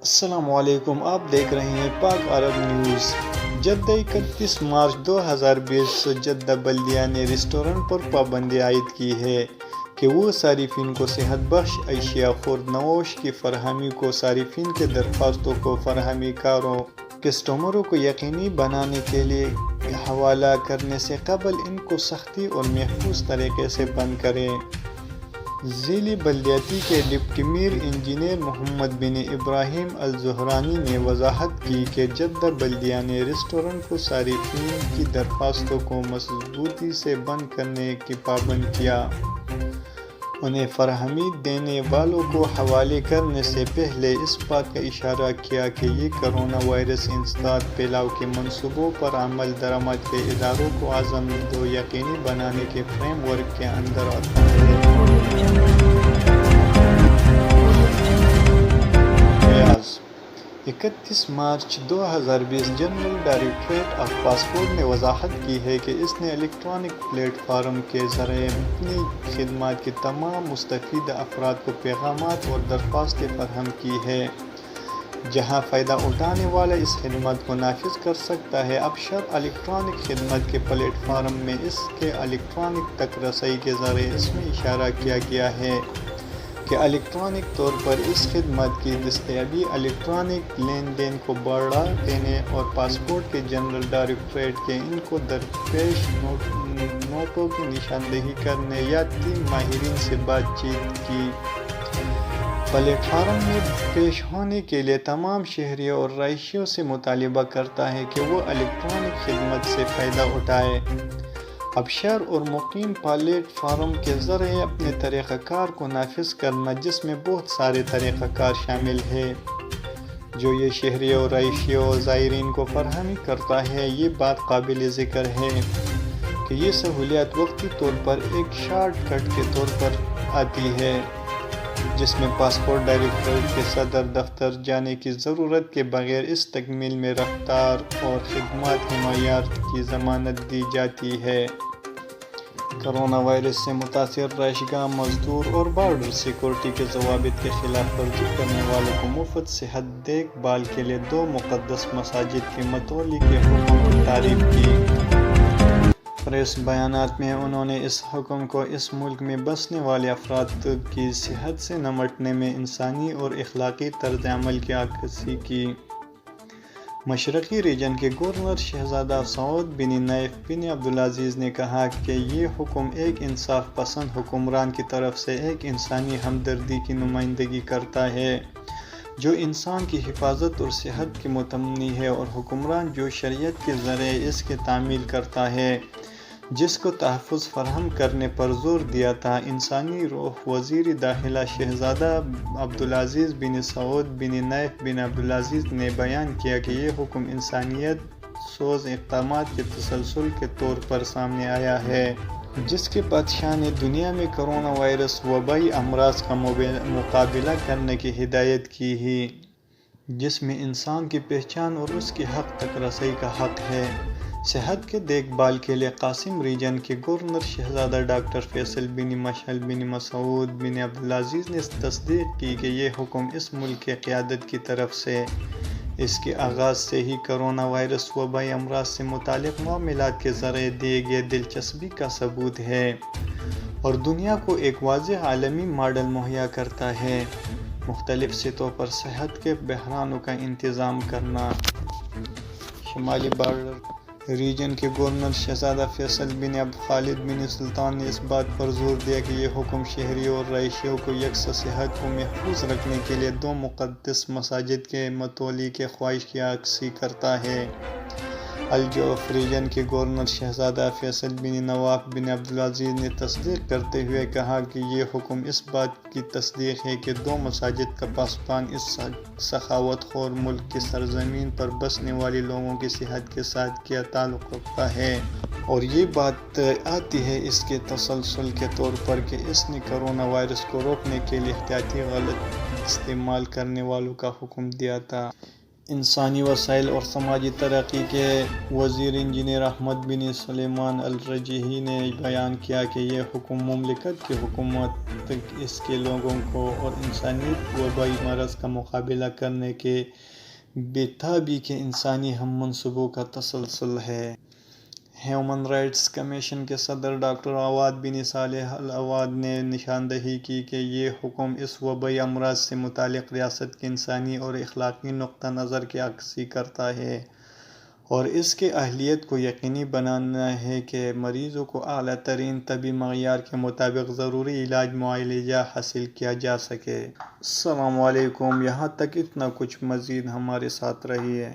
السلام علیکم، آپ دیکھ رہے ہیں پاک عرب نیوز۔ جدہ 31 مارچ 2020 جدہ بلدیہ نے ریسٹورنٹ پر پابندی عائد کی ہے کہ وہ صارفین کو صحت بخش اشیاء خورد نوش کی فراہمی کو صارفین کے درخواستوں کو فراہمی کاروں کسٹمروں کو یقینی بنانے کے لیے حوالہ کرنے سے قبل ان کو سختی اور محفوظ طریقے سے بند کریں۔ ضلع بلدیاتی کے ڈپٹی میئر انجینئر محمد بن ابراہیم الزہرانی نے وضاحت کی کہ جدہ بلدیہ نے ریسٹورنٹ کو صارفین کی درخواستوں کو مضبوطی سے بند کرنے کی پابند کیا۔ انہیں فراہمی دینے والوں کو حوالے کرنے سے پہلے اس بات کا اشارہ کیا کہ یہ کرونا وائرس انسداد پھیلاؤ کے منصوبوں پر عمل درآمد کے اداروں کو عزم و یقینی بنانے کے فریم ورک کے اندر آتا ہے۔ 31 March 2020 general directorate of passport نے وضاحت کی ہے کہ اس نے الیکٹرانک پلیٹ فارم کے ذریعے اپنی خدمات کے تمام مستفید افراد کو پیغامات اور درخواستیں فراہم کی ہیں۔ جہاں فائدہ اٹھانے والا اس خدمت کو نافذ کر سکتا ہے۔ ابشر الیکٹرانک خدمت کے پلیٹ فارم میں اس کے الیکٹرانک تک رسائی کے ذریعے اس میں اشارہ کیا گیا ہے کہ الیکٹرانک طور پر اس خدمت کی دستیابی الیکٹرانک لین دین کو بڑھا دینے اور پاسپورٹ کے جنرل ڈائریکٹوریٹ کے ان کو درپیش نوٹوں کی نشاندہی کرنے یا 3 ماہرین سے بات چیت کی۔ پلیٹ فارم میں پیش ہونے کے لیے تمام شہریوں اور رہائشیوں سے مطالبہ کرتا ہے کہ وہ الیکٹرانک خدمت سے فائدہ اٹھائیں۔ ابشار اور مقیم پلیٹ فارم کے ذریعے اپنے طریقہ کار کو نافذ کرنا، جس میں بہت سارے طریقہ کار شامل ہیں جو یہ شہریوں اور رہائشیوں اور زائرین کو فراہم کرتا ہے۔ یہ بات قابل ذکر ہے کہ یہ سہولیات وقتی طور پر ایک شارٹ کٹ کے طور پر آتی ہے، جس میں پاسپورٹ ڈائریکٹوریٹ کے صدر دفتر جانے کی ضرورت کے بغیر اس تکمیل میں رفتار اور خدمات کے معیار کی ضمانت دی جاتی ہے۔ کرونا وائرس سے متاثر رہائش گاہ مزدور اور بارڈر سیکورٹی کے ضوابط کی خلاف ورزی کرنے والوں کو مفت صحت دیکھ بھال کے لیے 2 مقدس مساجد کی متولی کے حکم کی تعریف کی۔ پریس بیانات میں انہوں نے اس حکم کو اس ملک میں بسنے والے افراد کی صحت سے نمٹنے میں انسانی اور اخلاقی طرز عمل کی عکاسی کی۔ مشرقی ریجن کے گورنر شہزادہ سعود بن نایف بن عبدالعزیز نے کہا کہ یہ حکم ایک انصاف پسند حکمران کی طرف سے ایک انسانی ہمدردی کی نمائندگی کرتا ہے جو انسان کی حفاظت اور صحت کی متمنی ہے، اور حکمران جو شریعت کے ذریعے اس کی تعمیل کرتا ہے جس کو تحفظ فراہم کرنے پر زور دیا تھا۔ انسانی روح وزیر داخلہ شہزادہ عبدالعزیز بن سعود بن نایف بن عبدالعزیز نے بیان کیا کہ یہ حکم انسانیت سوز اقدامات کے تسلسل کے طور پر سامنے آیا ہے جس کے بادشاہ نے دنیا میں کرونا وائرس وبائی امراض کا مقابلہ کرنے کی ہدایت کی ہے، جس میں انسان کی پہچان اور اس کے حق تک رسائی کا حق ہے۔ صحت کے دیکھ بھال کے لیے قاسم ریجن کے گورنر شہزادہ ڈاکٹر فیصل بن مشعل بن مسعود بن عبدالعزیز نے تصدیق کی کہ یہ حکم اس ملک کی قیادت کی طرف سے اس کے آغاز سے ہی کرونا وائرس وبائی امراض سے متعلق معاملات کے ذریعے دیے گئے دلچسپی کا ثبوت ہے اور دنیا کو ایک واضح عالمی ماڈل مہیا کرتا ہے۔ مختلف سطحوں پر صحت کے بحرانوں کا انتظام کرنا۔ شمالی بارڈر ریجن کے گورنر شہزادہ فیصل بن خالد بن سلطان نے اس بات پر زور دیا کہ یہ حکم شہریوں اور رہائشیوں کو یکساں صحت کو محفوظ رکھنے کے لیے 2 مقدس مساجد کے متولی کی خواہش کی عکاسی کرتا ہے۔ الجوف ریجن کے گورنر شہزادہ فیصل بن نواف بن عبدالعزیز نے تصدیق کرتے ہوئے کہا کہ یہ حکم اس بات کی تصدیق ہے کہ 2 مساجد کا پاسبان اس سخاوت خور ملک کی سرزمین پر بسنے والے لوگوں کی صحت کے ساتھ کیا تعلق رکھتا ہے، اور یہ بات آتی ہے اس کے تسلسل کے طور پر کہ اس نے کرونا وائرس کو روکنے کے لیے احتیاطی غلط استعمال کرنے والوں کا حکم دیا تھا۔ انسانی وسائل اور سماجی ترقی کے وزیر انجینئر احمد بن سلیمان الرجیحی نے بیان کیا کہ یہ حکم مملکت کی حکومت اس کے لوگوں کو اور انسانیت وبائی مرض کا مقابلہ کرنے کے بے-تابی کے انسانی ہم منصبوں کا تسلسل ہے۔ ہیومن رائٹس کمیشن کے صدر ڈاکٹر عواد بن صالح العواد نے نشاندہی کی کہ یہ حکم اس وبائی امراض سے متعلق ریاست کے انسانی اور اخلاقی نقطہ نظر کی عکاسی کرتا ہے اور اس کی اہلیت کو یقینی بنانا ہے کہ مریضوں کو اعلیٰ ترین طبی معیار کے مطابق ضروری علاج معالجہ حاصل کیا جا سکے۔ السلام علیکم۔ یہاں تک اتنا کچھ، مزید ہمارے ساتھ رہیے۔